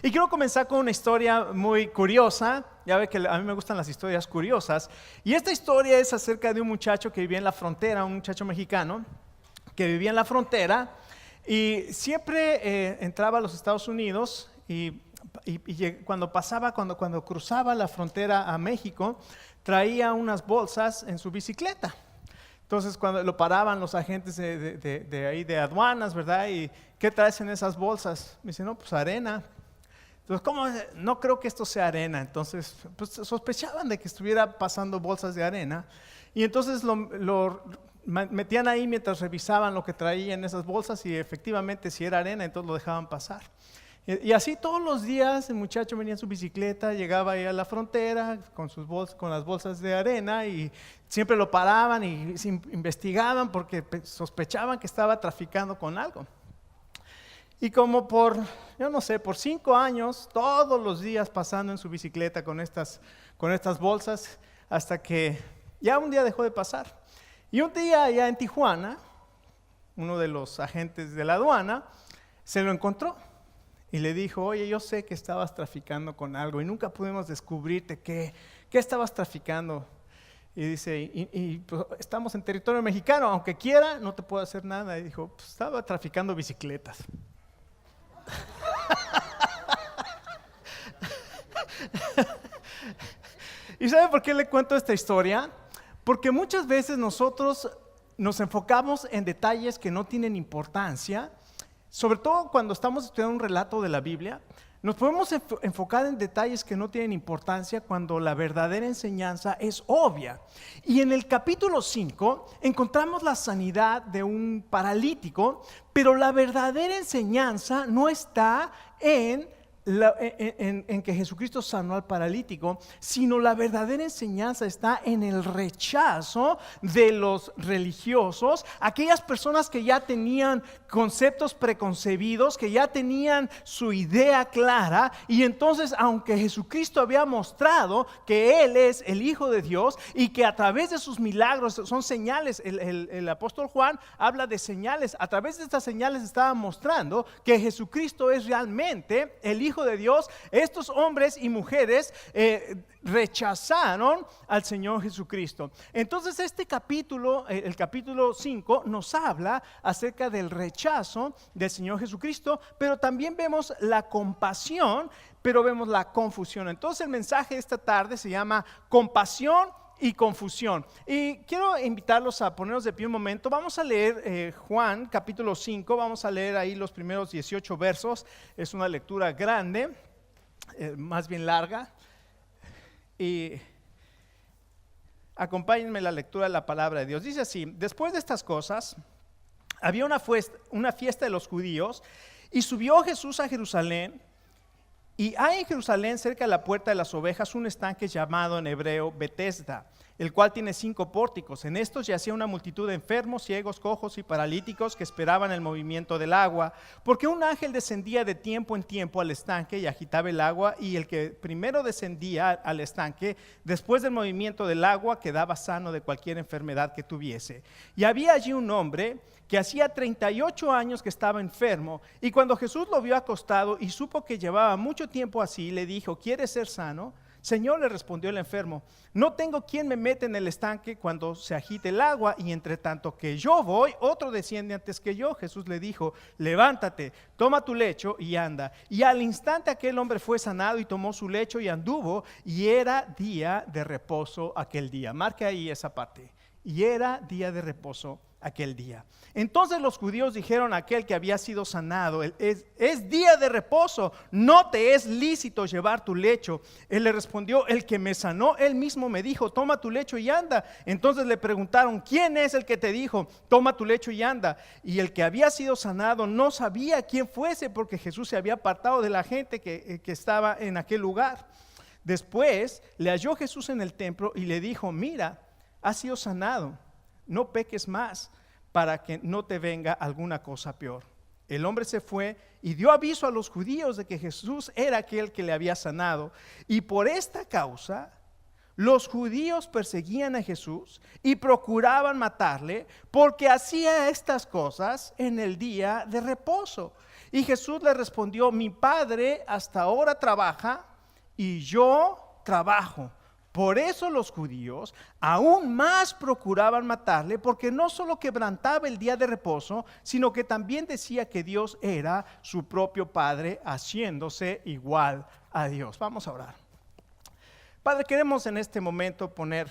Y quiero comenzar con una historia muy curiosa. Ya ve que a mí me gustan las historias curiosas. Y esta historia es acerca de un muchacho que vivía en la frontera, un muchacho mexicano que vivía en la frontera y siempre entraba a los Estados Unidos y cuando cruzaba la frontera a México, traía unas bolsas en su bicicleta. Entonces cuando lo paraban los agentes de ahí de aduanas, ¿verdad? ¿Y qué traes en esas bolsas? Me dice, no, pues arena. Entonces, ¿cómo? No creo que esto sea arena. Entonces, pues sospechaban de que estuviera pasando bolsas de arena. Y entonces lo metían ahí mientras revisaban lo que traía en esas bolsas y efectivamente si era arena, entonces lo dejaban pasar. Y así todos los días el muchacho venía en su bicicleta, llegaba ahí a la frontera con las bolsas de arena y siempre lo paraban y investigaban porque sospechaban que estaba traficando con algo. Y como por 5 años, todos los días pasando en su bicicleta con estas bolsas, hasta que ya un día dejó de pasar. Y un día allá en Tijuana, uno de los agentes de la aduana se lo encontró y le dijo, oye, yo sé que estabas traficando con algo y nunca pudimos descubrirte qué estabas traficando. Y dice, pues, estamos en territorio mexicano, aunque quiera, no te puedo hacer nada. Y dijo, pues estaba traficando bicicletas. ¿Y sabe por qué le cuento esta historia? Porque muchas veces nosotros nos enfocamos en detalles que no tienen importancia, sobre todo cuando estamos estudiando un relato de la Biblia. Nos podemos enfocar en detalles que no tienen importancia cuando la verdadera enseñanza es obvia. Y en el capítulo 5 encontramos la sanidad de un paralítico, pero la verdadera enseñanza no está en que Jesucristo sanó al paralítico, sino la verdadera enseñanza está en el rechazo de los religiosos, aquellas personas que ya tenían conceptos preconcebidos, que ya tenían su idea clara, y entonces aunque Jesucristo había mostrado que Él es el Hijo de Dios y que a través de sus milagros son señales, el apóstol Juan habla de señales, a través de estas señales estaba mostrando que Jesucristo es realmente el Hijo de Dios. Estos hombres y mujeres rechazaron al Señor Jesucristo. Entonces este capítulo, el capítulo 5, nos habla acerca del rechazo del Señor Jesucristo, pero también vemos la compasión, pero vemos la confusión. Entonces el mensaje de esta tarde se llama compasión y confusión. Y quiero invitarlos a ponernos de pie un momento. Vamos a leer Juan capítulo 5, vamos a leer ahí los primeros 18 versos. Es una lectura grande, más bien larga. Y acompáñenme en la lectura de la palabra de Dios. Dice así: después de estas cosas, había una fiesta de los judíos y subió Jesús a Jerusalén. Y hay en Jerusalén, cerca de la puerta de las ovejas, un estanque llamado en hebreo Betesda, el cual tiene 5 pórticos. En estos yacía una multitud de enfermos, ciegos, cojos y paralíticos que esperaban el movimiento del agua, porque un ángel descendía de tiempo en tiempo al estanque y agitaba el agua, y el que primero descendía al estanque, después del movimiento del agua, quedaba sano de cualquier enfermedad que tuviese. Y había allí un hombre que hacía 38 años que estaba enfermo, y cuando Jesús lo vio acostado y supo que llevaba mucho tiempo así, le dijo: ¿quieres ser sano? Señor, le respondió el enfermo, no tengo quien me mete en el estanque cuando se agite el agua, y entre tanto que yo voy, otro desciende antes que yo. Jesús le dijo: levántate, toma tu lecho y anda. Y al instante aquel hombre fue sanado y tomó su lecho y anduvo, y era día de reposo aquel día. Marque ahí esa parte. Y era día de reposo aquel día. Entonces los judíos dijeron a aquel que había sido sanado: es día de reposo, no te es lícito llevar tu lecho. Él le respondió: el que me sanó, él mismo me dijo: toma tu lecho y anda. Entonces le preguntaron: ¿quién es el que te dijo: toma tu lecho y anda? Y el que había sido sanado no sabía quién fuese, porque Jesús se había apartado de la gente que estaba en aquel lugar. Después le halló Jesús en el templo y le dijo: mira, has sido sanado, no peques más, para que no te venga alguna cosa peor. El hombre se fue y dio aviso a los judíos de que Jesús era aquel que le había sanado, y por esta causa los judíos perseguían a Jesús y procuraban matarle, porque hacía estas cosas en el día de reposo. Y Jesús le respondió: mi padre hasta ahora trabaja y yo trabajo. Por eso los judíos aún más procuraban matarle, porque no solo quebrantaba el día de reposo, sino que también decía que Dios era su propio Padre, haciéndose igual a Dios. Vamos a orar. Padre, queremos en este momento poner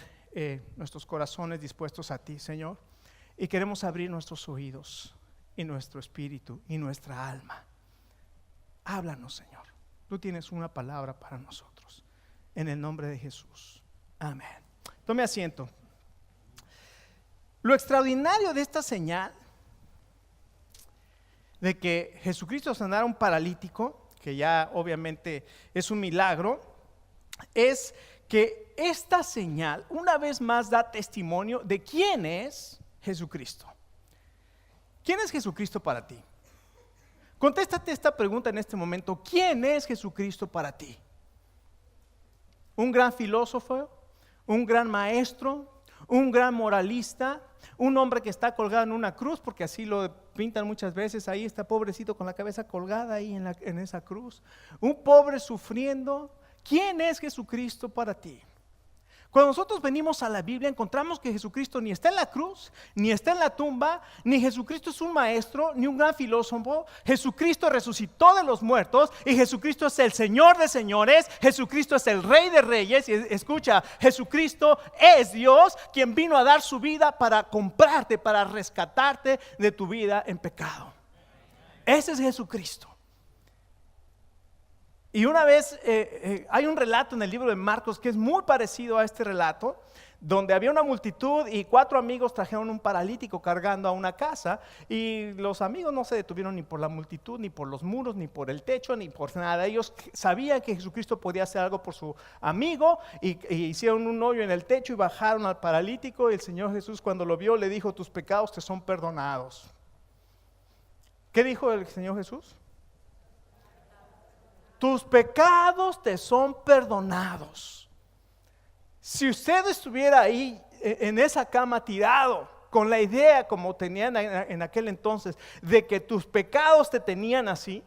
nuestros corazones dispuestos a ti, Señor, y queremos abrir nuestros oídos y nuestro espíritu y nuestra alma. Háblanos, Señor. Tú tienes una palabra para nosotros. En el nombre de Jesús. Amén. Tome asiento. Lo extraordinario de esta señal de que Jesucristo sanara a un paralítico, que ya obviamente es un milagro, es que esta señal una vez más da testimonio de quién es Jesucristo. ¿Quién es Jesucristo para ti? Contéstate esta pregunta en este momento. ¿Quién es Jesucristo para ti? ¿Un gran filósofo? ¿Un gran maestro? ¿Un gran moralista? ¿Un hombre que está colgado en una cruz? Porque así lo pintan muchas veces. Ahí está pobrecito con la cabeza colgada ahí en esa cruz. ¿Un pobre sufriendo? ¿Quién es Jesucristo para ti? Cuando nosotros venimos a la Biblia encontramos que Jesucristo ni está en la cruz, ni está en la tumba, ni Jesucristo es un maestro, ni un gran filósofo. Jesucristo resucitó de los muertos y Jesucristo es el Señor de señores, Jesucristo es el Rey de reyes. Y escucha, Jesucristo es Dios quien vino a dar su vida para comprarte, para rescatarte de tu vida en pecado. Ese es Jesucristo. Y una vez hay un relato en el libro de Marcos que es muy parecido a este relato, donde había una multitud y 4 amigos trajeron un paralítico cargando a una casa, y los amigos no se detuvieron ni por la multitud, ni por los muros, ni por el techo, ni por nada. Ellos sabían que Jesucristo podía hacer algo por su amigo y hicieron un hoyo en el techo y bajaron al paralítico, y el Señor Jesús, cuando lo vio, le dijo: tus pecados te son perdonados. ¿Qué dijo el Señor Jesús? Tus pecados te son perdonados. Si usted estuviera ahí en esa cama tirado, con la idea como tenían en aquel entonces de que tus pecados te tenían así,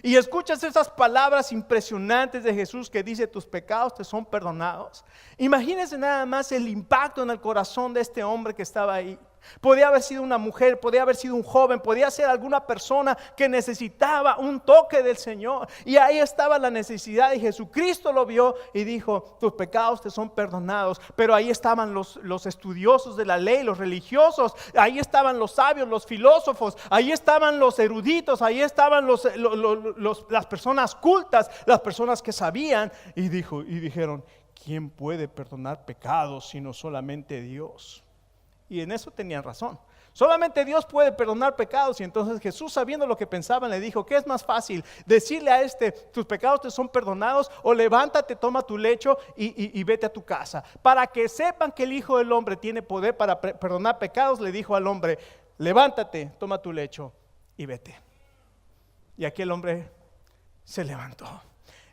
y escuchas esas palabras impresionantes de Jesús que dice: tus pecados te son perdonados, imagínense nada más el impacto en el corazón de este hombre que estaba ahí. Podía haber sido una mujer, podía haber sido un joven, podía ser alguna persona que necesitaba un toque del Señor, y ahí estaba la necesidad, y Jesucristo lo vio y dijo: tus pecados te son perdonados. Pero ahí estaban los estudiosos de la ley, los religiosos, ahí estaban los sabios, los filósofos, ahí estaban los eruditos, ahí estaban las personas cultas, las personas que sabían, y dijeron: ¿quién puede perdonar pecados sino solamente Dios? Y en eso tenían razón. Solamente Dios puede perdonar pecados. Y entonces Jesús, sabiendo lo que pensaban, le dijo: ¿qué es más fácil? ¿Decirle a tus pecados te son perdonados? O levántate, toma tu lecho y vete a tu casa. Para que sepan que el Hijo del Hombre tiene poder para perdonar pecados, le dijo al hombre: levántate, toma tu lecho y vete. Y aquel hombre se levantó.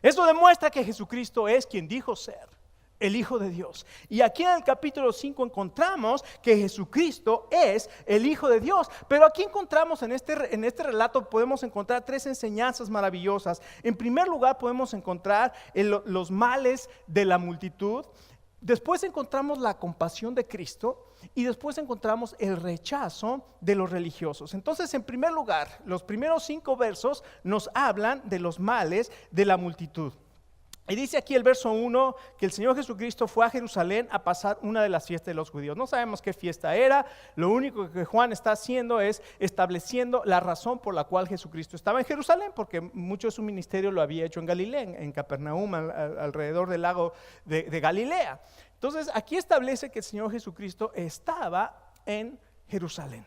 Eso demuestra que Jesucristo es quien dijo ser el Hijo de Dios. Y aquí en el capítulo 5 encontramos que Jesucristo es el Hijo de Dios. Pero aquí encontramos en este relato podemos encontrar 3 enseñanzas maravillosas. En primer lugar, podemos encontrar los males de la multitud. Después encontramos la compasión de Cristo, y después encontramos el rechazo de los religiosos. Entonces, en primer lugar, los primeros 5 versos nos hablan de los males de la multitud. Y dice aquí el verso 1 que el Señor Jesucristo fue a Jerusalén a pasar una de las fiestas de los judíos. No sabemos qué fiesta era. Lo único que Juan está haciendo es estableciendo la razón por la cual Jesucristo estaba en Jerusalén, porque mucho de su ministerio lo había hecho en Galilea, en Capernaum, alrededor del lago de Galilea. Entonces aquí establece que el Señor Jesucristo estaba en Jerusalén.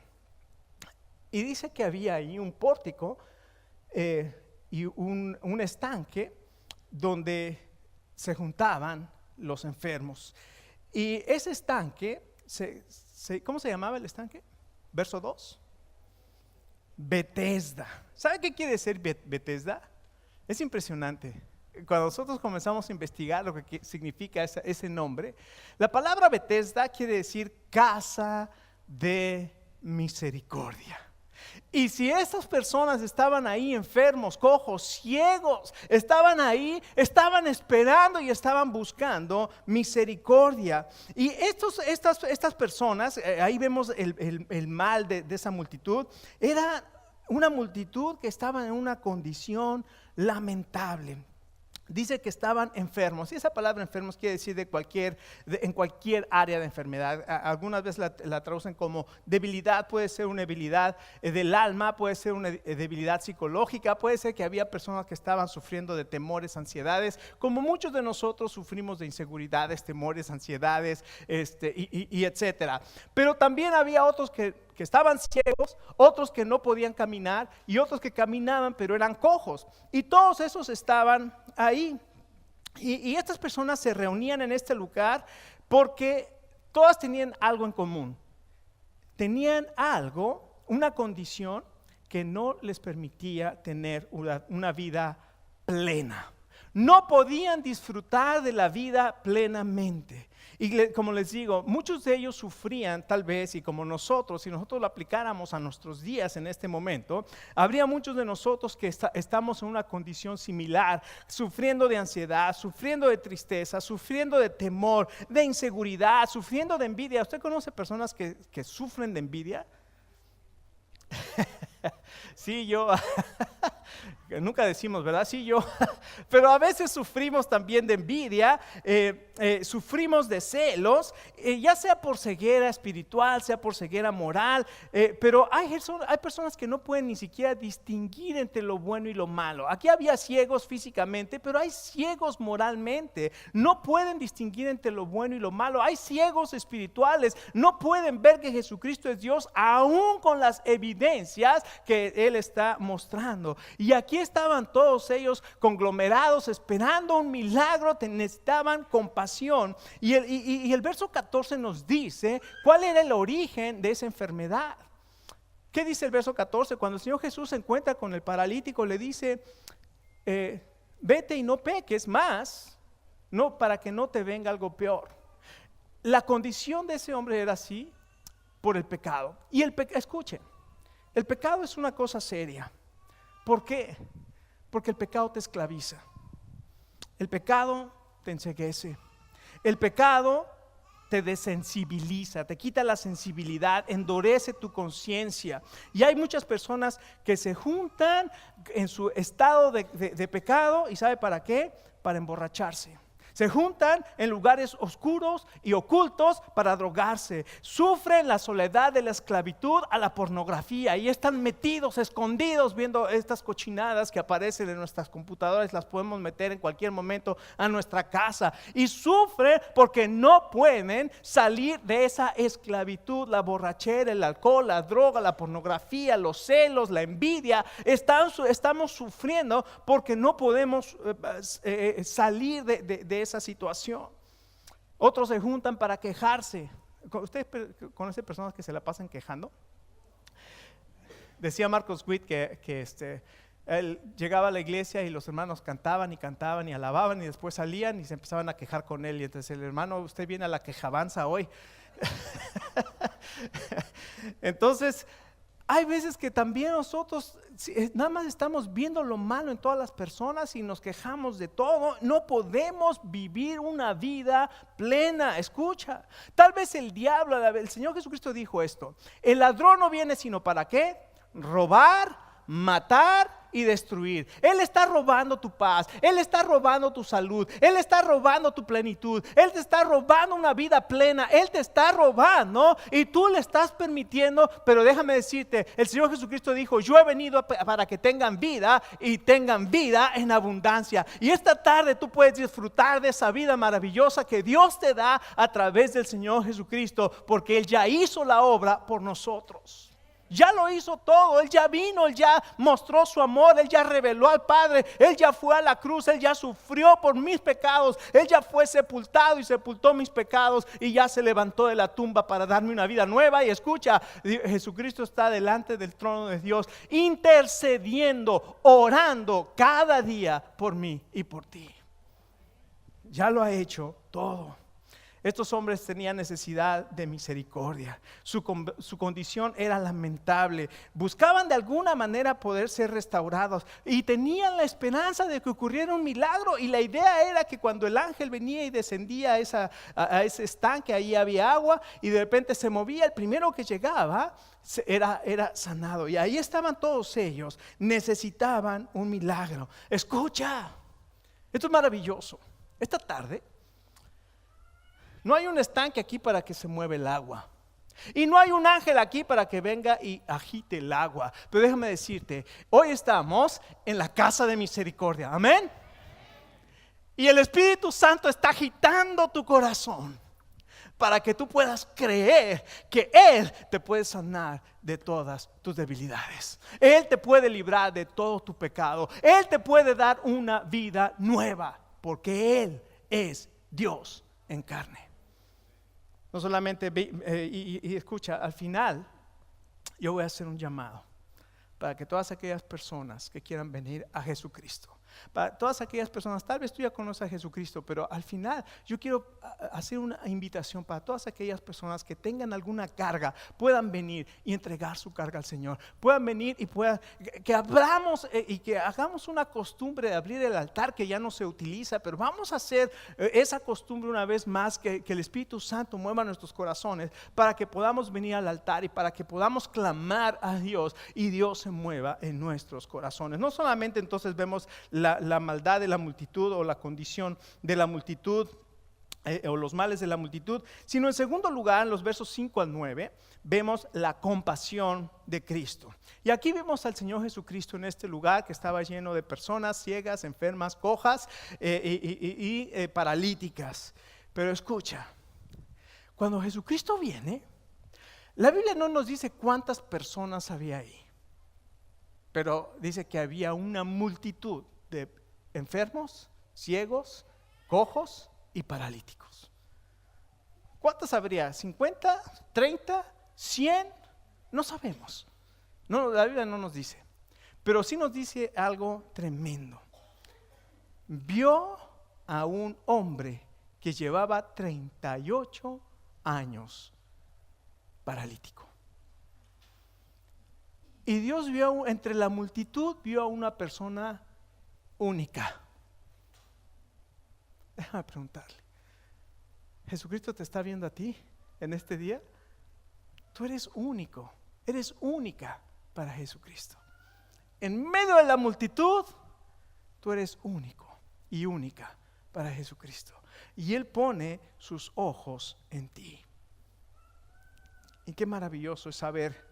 Y dice que había ahí un pórtico y un estanque donde se juntaban los enfermos. Y ese estanque, ¿cómo se llamaba el estanque? Verso 2. Betesda. ¿Sabe qué quiere decir Betesda? Es impresionante. Cuando nosotros comenzamos a investigar lo que significa ese nombre, la palabra Betesda quiere decir casa de misericordia. Y si estas personas estaban ahí enfermos, cojos, ciegos, estaban ahí, estaban esperando y estaban buscando misericordia. Y estas personas, ahí vemos el mal de esa multitud, era una multitud que estaba en una condición lamentable. Dice que estaban enfermos, y esa palabra enfermos quiere decir en cualquier área de enfermedad. Algunas veces la traducen como debilidad. Puede ser una debilidad del alma, puede ser una debilidad psicológica, puede ser que había personas que estaban sufriendo de temores, ansiedades, como muchos de nosotros sufrimos de inseguridades, temores, ansiedades, y etcétera. Pero también había otros que estaban ciegos, otros que no podían caminar y otros que caminaban pero eran cojos, y todos esos estaban ahí. Y estas personas se reunían en este lugar porque todas tenían algo en común. Tenían algo, una condición que no les permitía tener una vida plena. No podían disfrutar de la vida plenamente. Y como les digo, muchos de ellos sufrían tal vez, y como nosotros, si nosotros lo aplicáramos a nuestros días en este momento, habría muchos de nosotros que estamos en una condición similar, sufriendo de ansiedad, sufriendo de tristeza, sufriendo de temor, de inseguridad, sufriendo de envidia. ¿Usted conoce personas que sufren de envidia? Sí, yo, nunca decimos, ¿verdad? Sí, yo, pero a veces sufrimos también de envidia, sufrimos de celos, ya sea por ceguera espiritual, sea por ceguera moral, pero hay personas que no pueden ni siquiera distinguir entre lo bueno y lo malo. Aquí había ciegos físicamente, pero hay ciegos moralmente, no pueden distinguir entre lo bueno y lo malo. Hay ciegos espirituales, no pueden ver que Jesucristo es Dios, aún con las evidencias que Él está mostrando. Y aquí estaban todos ellos conglomerados, esperando un milagro, necesitaban compasión. Y el verso 14 nos dice cuál era el origen de esa enfermedad. ¿Qué dice el verso 14? Cuando el Señor Jesús se encuentra con el paralítico, le dice, vete y no peques más, no, para que no te venga algo peor. La condición de ese hombre era así por el pecado. Y escuchen, el pecado es una cosa seria. ¿Por qué? Porque el pecado te esclaviza. El pecado te enceguece. El pecado te desensibiliza, te quita la sensibilidad, endurece tu conciencia. Y hay muchas personas que se juntan en su estado de pecado, ¿y sabe para qué? Para emborracharse. Se juntan en lugares oscuros y ocultos para drogarse. Sufren la soledad de la esclavitud a la pornografía y están metidos, escondidos, viendo estas cochinadas que aparecen en nuestras computadoras. Las podemos meter en cualquier momento a nuestra casa. Y sufren porque no pueden salir de esa esclavitud. La borrachera, el alcohol, la droga, la pornografía, los celos, la envidia. Estamos sufriendo porque no podemos salir de esa situación. Otros se juntan para quejarse. ¿Ustedes conocen personas que se la pasan quejando? Decía Marcos Witt que él llegaba a la iglesia y los hermanos cantaban y cantaban y alababan, y después salían y se empezaban a quejar con él. Y entonces el hermano, usted viene a la quejabanza hoy. Entonces hay veces que también nosotros nada más estamos viendo lo malo en todas las personas y nos quejamos de todo. No podemos vivir una vida plena. Escucha, tal vez el diablo, el Señor Jesucristo dijo esto: el ladrón no viene sino para ¿qué? Robar, matar y destruir. Él está robando tu paz, Él está robando tu salud, Él está robando tu plenitud, Él te está robando una vida plena, Él te está robando y tú le estás permitiendo. Pero déjame decirte, el Señor Jesucristo dijo: yo he venido para que tengan vida y tengan vida en abundancia. Y esta tarde tú puedes disfrutar de esa vida maravillosa que Dios te da a través del Señor Jesucristo, porque Él ya hizo la obra por nosotros. Ya lo hizo todo, Él ya vino, Él ya mostró su amor, Él ya reveló al Padre, Él ya fue a la cruz, Él ya sufrió por mis pecados, Él ya fue sepultado y sepultó mis pecados y ya se levantó de la tumba para darme una vida nueva. Y escucha, Jesucristo está delante del trono de Dios, intercediendo, orando cada día por mí y por ti. Ya lo ha hecho todo. Estos hombres tenían necesidad de misericordia. Su condición era lamentable. Buscaban de alguna manera poder ser restaurados y tenían la esperanza de que ocurriera un milagro. Y la idea era que cuando el ángel venía y descendía a ese estanque, ahí había agua y de repente se movía, el primero que llegaba era sanado. Y ahí estaban todos ellos. Necesitaban un milagro. Escucha, esto es maravilloso. Esta tarde no hay un estanque aquí para que se mueva el agua. Y no hay un ángel aquí para que venga y agite el agua. Pero déjame decirte, hoy estamos en la casa de misericordia. Amén. Y el Espíritu Santo está agitando tu corazón para que tú puedas creer que Él te puede sanar de todas tus debilidades. Él te puede librar de todo tu pecado. Él te puede dar una vida nueva, porque Él es Dios en carne. No solamente, y escucha, al final yo voy a hacer un llamado para que todas aquellas personas que quieran venir a Jesucristo, para todas aquellas personas, tal vez tú ya conoces a Jesucristo, pero al final yo quiero hacer una invitación para todas aquellas personas que tengan alguna carga, puedan venir y entregar su carga al Señor, puedan venir y que abramos y que hagamos una costumbre de abrir el altar que ya no se utiliza, pero vamos a hacer esa costumbre una vez más, que el Espíritu Santo mueva nuestros corazones para que podamos venir al altar y para que podamos clamar a Dios y Dios se mueva en nuestros corazones. No solamente entonces vemos la maldad de la multitud o la condición de la multitud o los males de la multitud, sino en segundo lugar, en los versos 5 al 9, vemos la compasión de Cristo. Y aquí vemos al Señor Jesucristo en este lugar que estaba lleno de personas ciegas, enfermas, cojas y paralíticas. Pero escucha, cuando Jesucristo viene, la Biblia no nos dice cuántas personas había ahí, pero dice que había una multitud de enfermos, ciegos, cojos y paralíticos. ¿Cuántas habría? ¿50? ¿30? ¿100? No sabemos. No, la Biblia no nos dice. Pero sí nos dice algo tremendo. Vio a un hombre que llevaba 38 años paralítico. Y Dios vio entre la multitud, vio a una persona única. Déjame preguntarle, ¿Jesucristo te está viendo a ti en este día? Tú eres único, eres única para Jesucristo. En medio de la multitud, tú eres único y única para Jesucristo. Y Él pone sus ojos en ti. Y qué maravilloso es saber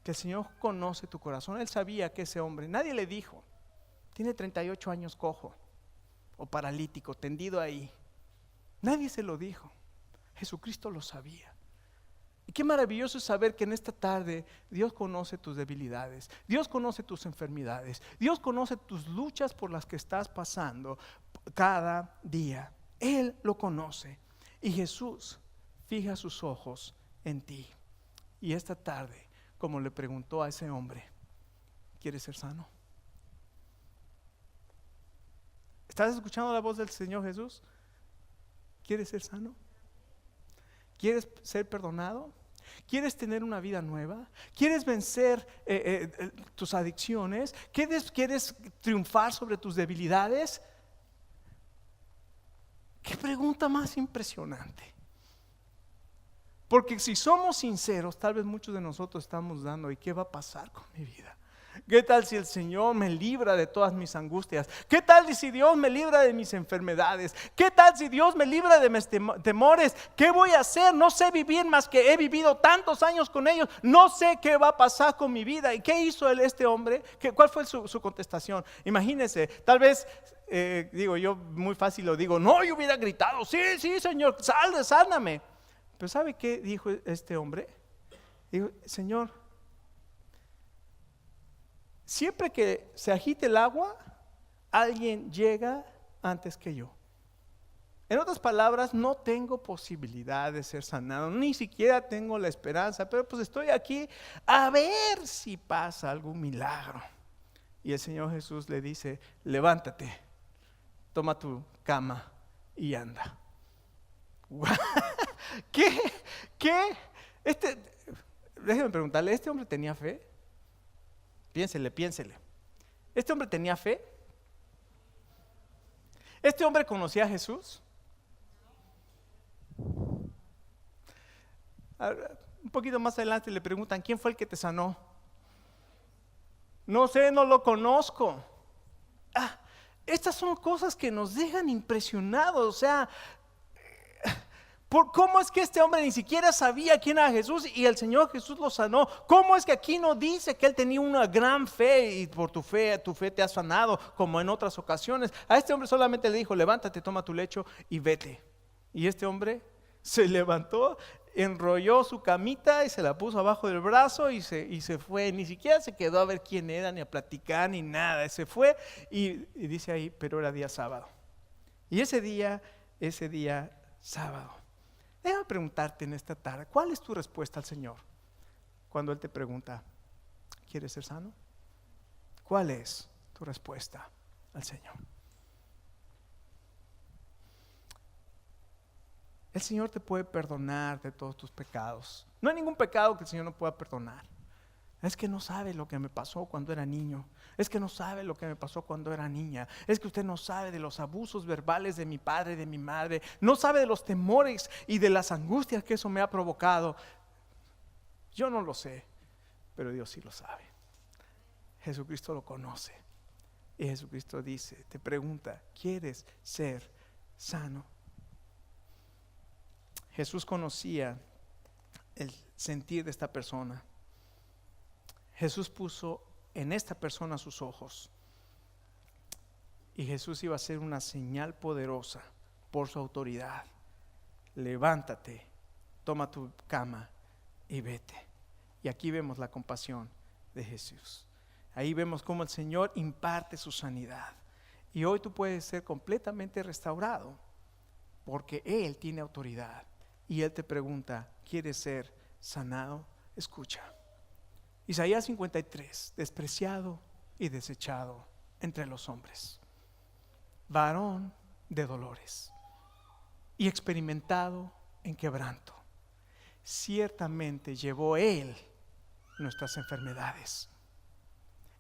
que el Señor conoce tu corazón. Él sabía que ese hombre, nadie le dijo, tiene 38 años cojo o paralítico, tendido ahí. Nadie se lo dijo. Jesucristo lo sabía. Y qué maravilloso es saber que en esta tarde Dios conoce tus debilidades, Dios conoce tus enfermedades, Dios conoce tus luchas por las que estás pasando cada día. Él lo conoce y Jesús fija sus ojos en ti. Y esta tarde, como le preguntó a ese hombre, ¿quieres ser sano? ¿Estás escuchando la voz del Señor Jesús? ¿Quieres ser sano? ¿Quieres ser perdonado? ¿Quieres tener una vida nueva? ¿Quieres vencer tus adicciones? ¿Quieres triunfar sobre tus debilidades? ¿Qué pregunta más impresionante? Porque si somos sinceros, tal vez muchos de nosotros estamos dando, ¿y qué va a pasar con mi vida? ¿Qué tal si el Señor me libra de todas mis angustias? ¿Qué tal si Dios me libra de mis enfermedades? ¿Qué tal si Dios me libra de mis temores? ¿Qué voy a hacer? No sé vivir más que he vivido tantos años con ellos. No sé qué va a pasar con mi vida. ¿Y qué hizo este hombre? ¿Cuál fue su contestación? Imagínense, tal vez, digo yo muy fácil lo digo, no, yo hubiera gritado, sí, Señor, sálvame. Pero ¿sabe qué dijo este hombre? Dijo, Señor, siempre que se agite el agua, alguien llega antes que yo. En otras palabras, no tengo posibilidad de ser sanado, ni siquiera tengo la esperanza, pero pues estoy aquí a ver si pasa algún milagro. Y el Señor Jesús le dice, levántate, toma tu cama y anda. ¿Qué? ¿Qué? Déjeme preguntarle, ¿este hombre tenía fe? Piénsele. ¿Este hombre tenía fe? ¿Este hombre conocía a Jesús? Un poquito más adelante le preguntan, ¿quién fue el que te sanó? No sé, no lo conozco. Estas son cosas que nos dejan impresionados. O sea, ¿cómo es que este hombre ni siquiera sabía quién era Jesús y el Señor Jesús lo sanó? ¿Cómo es que aquí no dice que él tenía una gran fe y por tu fe te ha sanado como en otras ocasiones? A este hombre solamente le dijo, levántate, toma tu lecho y vete. Y este hombre se levantó, enrolló su camita y se la puso abajo del brazo y se fue. Ni siquiera se quedó a ver quién era, ni a platicar, ni nada. Se fue y dice ahí, pero era día sábado. Y ese día sábado. Déjame preguntarte en esta tarde, ¿cuál es tu respuesta al Señor cuando Él te pregunta, ¿quieres ser sano? ¿Cuál es tu respuesta al Señor? El Señor te puede perdonar de todos tus pecados. No hay ningún pecado que el Señor no pueda perdonar. Es que no sabe lo que me pasó cuando era niño. Es que no sabe lo que me pasó cuando era niña. Es que usted no sabe de los abusos verbales de mi padre, de mi madre. No sabe de los temores y de las angustias que eso me ha provocado. Yo no lo sé, pero Dios sí lo sabe. Jesucristo lo conoce. Y Jesucristo dice, te pregunta, ¿quieres ser sano? Jesús conocía el sentir de esta persona. Jesús puso en esta persona sus ojos. Y Jesús iba a hacer una señal poderosa por su autoridad. Levántate, toma tu cama y vete. Y aquí vemos la compasión de Jesús. Ahí vemos cómo el Señor imparte su sanidad. Y hoy tú puedes ser completamente restaurado porque Él tiene autoridad. Y Él te pregunta, ¿quieres ser sanado? Escucha. Isaías 53, despreciado y desechado entre los hombres, varón de dolores y experimentado en quebranto. Ciertamente llevó Él nuestras enfermedades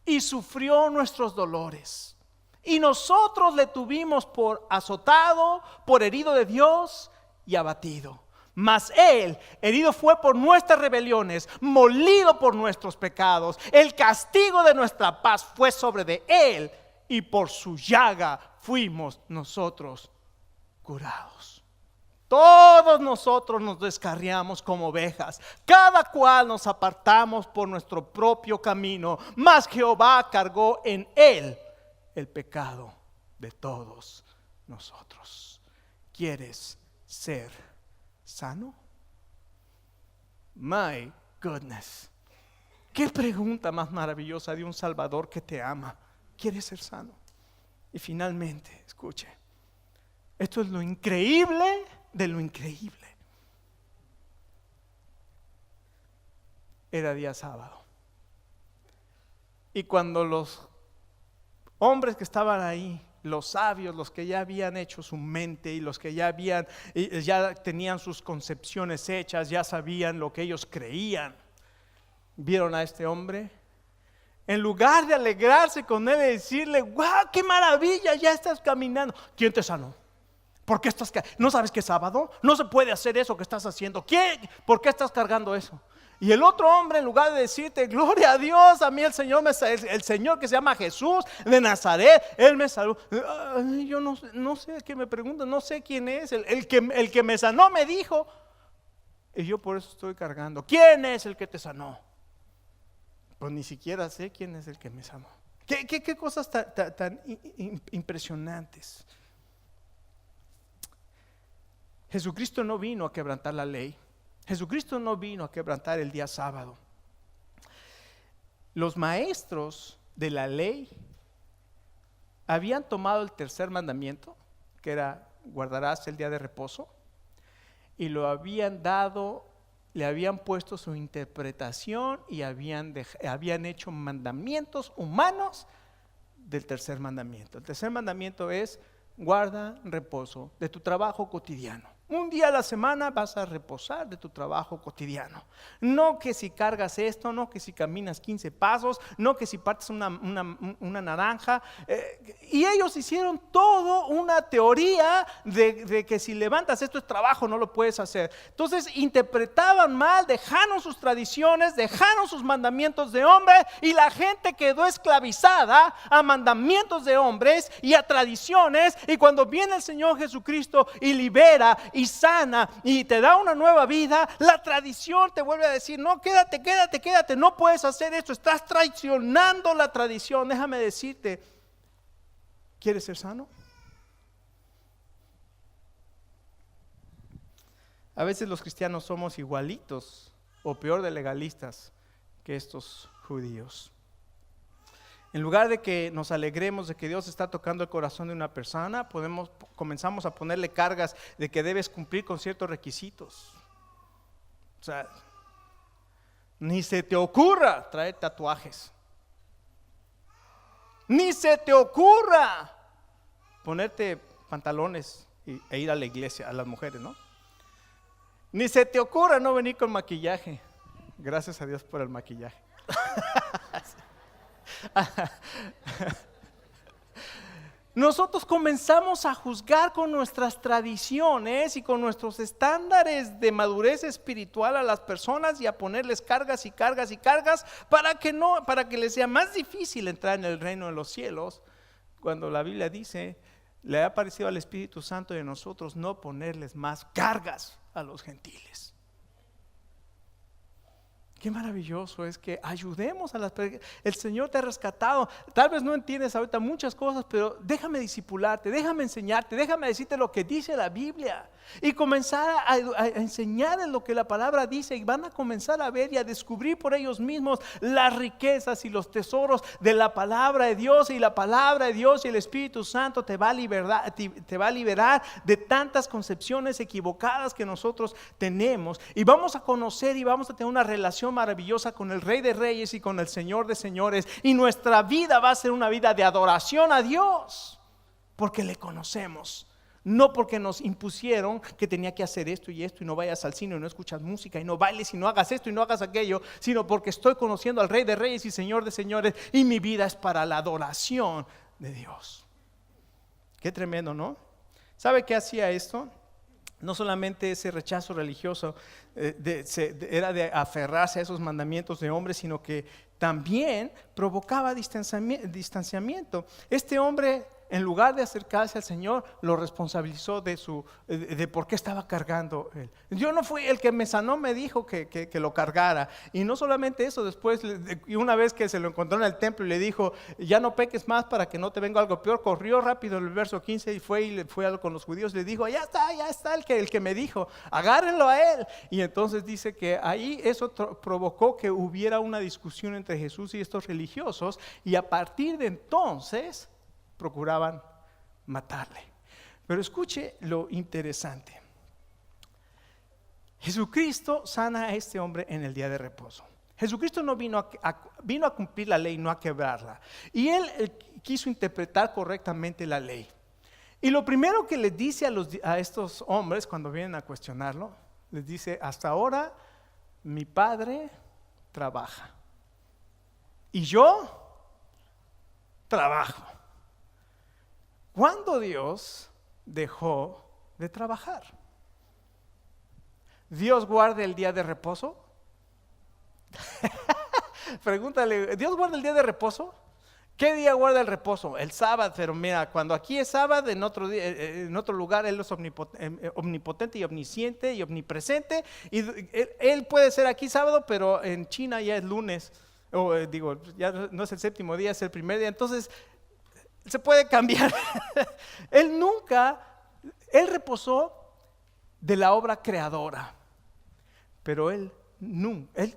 y sufrió nuestros dolores. Y nosotros le tuvimos por azotado, por herido de Dios y abatido. Mas Él herido fue por nuestras rebeliones, molido por nuestros pecados. El castigo de nuestra paz fue sobre de Él, y por su llaga fuimos nosotros curados. Todos nosotros nos descarriamos como ovejas, cada cual nos apartamos por nuestro propio camino, mas Jehová cargó en Él el pecado de todos nosotros. ¿Quieres ser sano? My goodness. Qué pregunta más maravillosa de un Salvador que te ama. ¿Quieres ser sano? Y finalmente, escuche, esto es lo increíble de lo increíble. Era día sábado. Y cuando los hombres que estaban ahí, los sabios, los que ya habían hecho su mente y los que ya tenían sus concepciones hechas, ya sabían lo que ellos creían, vieron a este hombre, en lugar de alegrarse con él y decirle, ¡guau, qué maravilla, ya estás caminando! ¿Quién te sanó? ¿Por qué no sabes que es sábado? No se puede hacer eso que estás haciendo. ¿Por qué estás cargando eso? Y el otro hombre, en lugar de decirte, gloria a Dios, a mí el Señor el Señor que se llama Jesús de Nazaret, Él me salvó. Yo no sé qué me preguntan, no sé quién es. El que me sanó me dijo. Y yo por eso estoy cargando. ¿Quién es el que te sanó? Pues ni siquiera sé quién es el que me sanó. ¿Qué cosas tan impresionantes? Jesucristo no vino a quebrantar la ley. Jesucristo no vino a quebrantar el día sábado. Los maestros de la ley habían tomado el tercer mandamiento, que era guardarás el día de reposo, y lo habían dado, le habían puesto su interpretación y habían hecho mandamientos humanos del tercer mandamiento. El tercer mandamiento es guarda reposo de tu trabajo cotidiano. Un día a la semana vas a reposar de tu trabajo cotidiano. No que si cargas esto, no que si caminas 15 pasos, no que si partes una naranja. Y ellos hicieron todo una teoría de que si levantas esto es trabajo, no lo puedes hacer. Entonces interpretaban mal, dejaron sus tradiciones, dejaron sus mandamientos de hombre, y la gente quedó esclavizada a mandamientos de hombres y a tradiciones. Y cuando viene el Señor Jesucristo y libera y sana y te da una nueva vida, la tradición te vuelve a decir: no, quédate, no puedes hacer esto, estás traicionando la tradición. Déjame decirte, ¿quieres ser sano? A veces los cristianos somos igualitos o peor de legalistas que estos judíos. En lugar de que nos alegremos de que Dios está tocando el corazón de una persona, comenzamos a ponerle cargas de que debes cumplir con ciertos requisitos. O sea, ni se te ocurra traer tatuajes. Ni se te ocurra ponerte pantalones e ir a la iglesia, a las mujeres, ¿no? Ni se te ocurra no venir con maquillaje. Gracias a Dios por el maquillaje. Nosotros comenzamos a juzgar con nuestras tradiciones y con nuestros estándares de madurez espiritual a las personas, y a ponerles cargas y cargas y cargas para que les sea más difícil entrar en el reino de los cielos, cuando la Biblia dice: le ha parecido al Espíritu Santo de nosotros no ponerles más cargas a los gentiles. Qué maravilloso es que ayudemos a las personas. El Señor te ha rescatado. Tal vez no entiendes ahorita muchas cosas, pero déjame discipularte, déjame enseñarte, déjame decirte lo que dice la Biblia, y comenzar a enseñar en lo que la palabra dice, y van a comenzar a ver y a descubrir por ellos mismos las riquezas y los tesoros de la palabra de Dios. Y la palabra de Dios y el Espíritu Santo te va a liberar de tantas concepciones equivocadas que nosotros tenemos, y vamos a conocer y vamos a tener una relación maravillosa con el Rey de Reyes y con el Señor de Señores, y nuestra vida va a ser una vida de adoración a Dios, porque le conocemos, no porque nos impusieron que tenía que hacer esto y no vayas al cine y no escuchas música y no bailes y no hagas esto y no hagas aquello, sino porque estoy conociendo al Rey de Reyes y Señor de Señores, y mi vida es para la adoración de Dios. Qué tremendo, ¿no? ¿Sabe qué hacía esto? No solamente ese rechazo religioso era de aferrarse a esos mandamientos de hombres, sino que también provocaba distanciamiento. Este hombre, en lugar de acercarse al Señor, lo responsabilizó de por qué estaba cargando él. Yo no fui el que me sanó, me dijo que lo cargara. Y no solamente eso, después, y una vez que se lo encontró en el templo y le dijo: ya no peques más para que no te venga algo peor, corrió rápido el verso 15 y fue con los judíos. Le dijo: ya está el que me dijo, agárrenlo a él. Y entonces dice que ahí eso provocó que hubiera una discusión entre Jesús y estos religiosos, y a partir de entonces procuraban matarle. Pero escuche lo interesante: Jesucristo sana a este hombre en el día de reposo. Jesucristo no vino a cumplir la ley, no a quebrarla. Y él quiso interpretar correctamente la ley. Y lo primero que les dice a estos hombres cuando vienen a cuestionarlo, les dice: hasta ahora mi Padre trabaja y yo trabajo. ¿Cuándo Dios dejó de trabajar? ¿Dios guarda el día de reposo? Pregúntale: ¿Dios guarda el día de reposo? ¿Qué día guarda el reposo? El sábado. Pero mira, cuando aquí es sábado, en otro lugar Él es omnipotente y omnisciente y omnipresente, y Él puede ser aquí sábado, pero en China ya es lunes, ya no es el séptimo día, es el primer día. Entonces se puede cambiar. Él reposó de la obra creadora, pero Él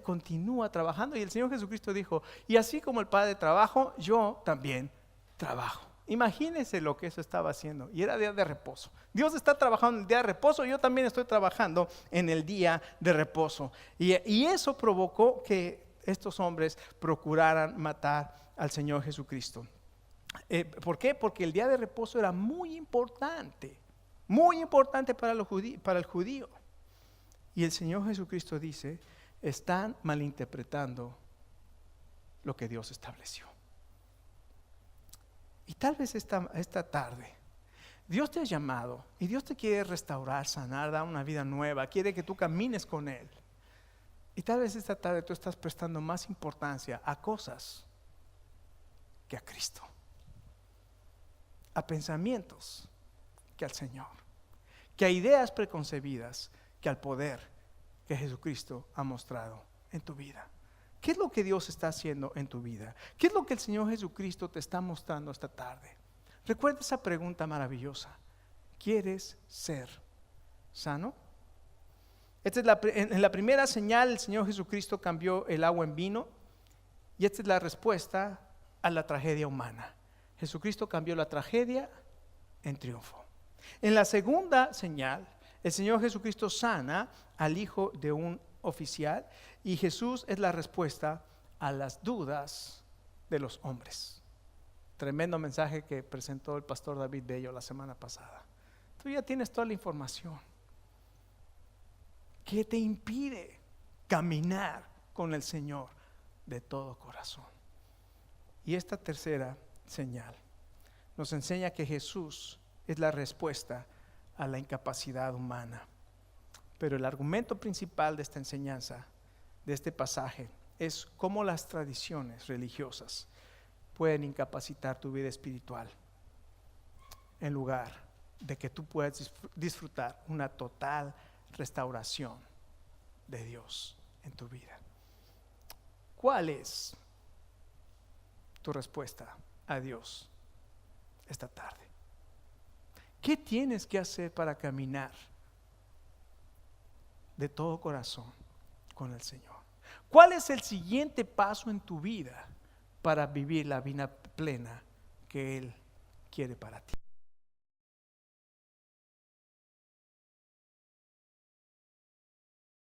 continúa trabajando. Y el Señor Jesucristo dijo: y así como el Padre trabajo, yo también trabajo. Imagínense lo que eso estaba haciendo. Y era día de reposo. Dios está trabajando en el día de reposo, yo también estoy trabajando en el día de reposo. Y eso provocó que estos hombres procuraran matar al Señor Jesucristo. ¿Por qué? Porque el día de reposo era muy importante muy importante para el judío. Y el Señor Jesucristo dice, están malinterpretando lo que Dios estableció. Y tal vez esta tarde Dios te ha llamado y Dios te quiere restaurar, sanar, dar una vida nueva, quiere que tú camines con Él. Y tal vez esta tarde tú estás prestando más importancia a cosas que a Cristo, a pensamientos que al Señor, que a ideas preconcebidas que al poder que Jesucristo ha mostrado en tu vida. ¿Qué es lo que Dios está haciendo en tu vida? ¿Qué es lo que el Señor Jesucristo te está mostrando esta tarde? Recuerda esa pregunta maravillosa. ¿Quieres ser sano? Esta es en la primera señal, el Señor Jesucristo cambió el agua en vino, y esta es la respuesta a la tragedia humana. Jesucristo cambió la tragedia en triunfo. En la segunda señal, el Señor Jesucristo sana al hijo de un oficial, y Jesús es la respuesta a las dudas de los hombres. Tremendo mensaje que presentó el pastor David Bello la semana pasada. Tú ya tienes toda la información. ¿Qué te impide caminar con el Señor de todo corazón? Y esta tercera señal nos enseña que Jesús es la respuesta a la incapacidad humana. Pero el argumento principal de esta enseñanza, de este pasaje, es cómo las tradiciones religiosas pueden incapacitar tu vida espiritual, en lugar de que tú puedas disfrutar una total restauración de Dios en tu vida. ¿Cuál es tu respuesta a Dios esta tarde? ¿Qué tienes que hacer para caminar de todo corazón con el Señor? ¿Cuál es el siguiente paso en tu vida para vivir la vida plena que Él quiere para ti?